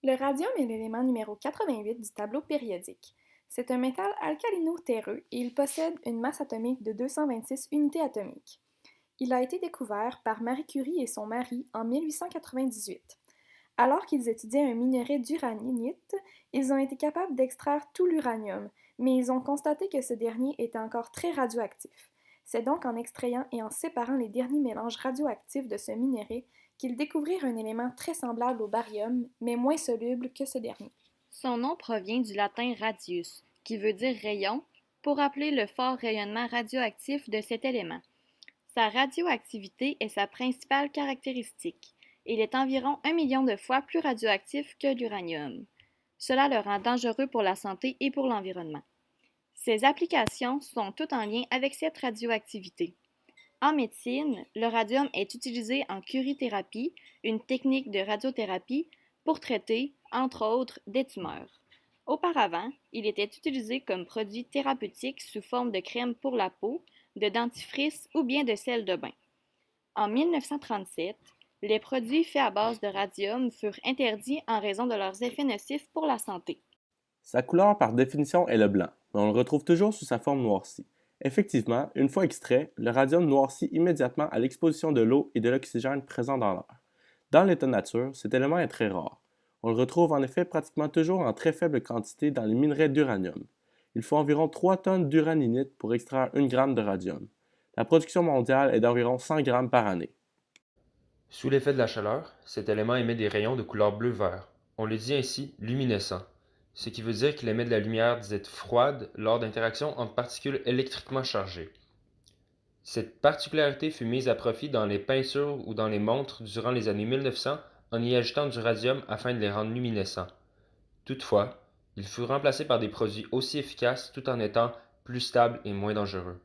Le radium est l'élément numéro 88 du tableau périodique. C'est un métal alcalino-terreux et il possède une masse atomique de 226 unités atomiques. Il a été découvert par Marie Curie et son mari en 1898. Alors qu'ils étudiaient un minerai d'uraninite, ils ont été capables d'extraire tout l'uranium, mais ils ont constaté que ce dernier était encore très radioactif. C'est donc en extrayant et en séparant les derniers mélanges radioactifs de ce minerai qu'ils découvrirent un élément très semblable au barium, mais moins soluble que ce dernier. Son nom provient du latin radius, qui veut dire rayon, pour appeler le fort rayonnement radioactif de cet élément. Sa radioactivité est sa principale caractéristique. Il est environ 1 million de fois plus radioactif que l'uranium. Cela le rend dangereux pour la santé et pour l'environnement. Ses applications sont toutes en lien avec cette radioactivité. En médecine, le radium est utilisé en curithérapie, une technique de radiothérapie, pour traiter, entre autres, des tumeurs. Auparavant, il était utilisé comme produit thérapeutique sous forme de crème pour la peau, de dentifrice ou bien de sel de bain. En 1937, les produits faits à base de radium furent interdits en raison de leurs effets nocifs pour la santé. Sa couleur par définition est le blanc, mais on le retrouve toujours sous sa forme noircie. Effectivement, une fois extrait, le radium noircit immédiatement à l'exposition de l'eau et de l'oxygène présents dans l'air. Dans l'état nature, cet élément est très rare. On le retrouve en effet pratiquement toujours en très faible quantité dans les minerais d'uranium. Il faut environ 3 tonnes d'uraninite pour extraire 1 gramme de radium. La production mondiale est d'environ 100 grammes par année. Sous l'effet de la chaleur, cet élément émet des rayons de couleur bleu-vert. On le dit ainsi luminescent, ce qui veut dire qu'il émet de la lumière dite froide lors d'interactions entre particules électriquement chargées. Cette particularité fut mise à profit dans les peintures ou dans les montres durant les années 1900 en y ajoutant du radium afin de les rendre luminescents. Toutefois, il fut remplacé par des produits aussi efficaces tout en étant plus stables et moins dangereux.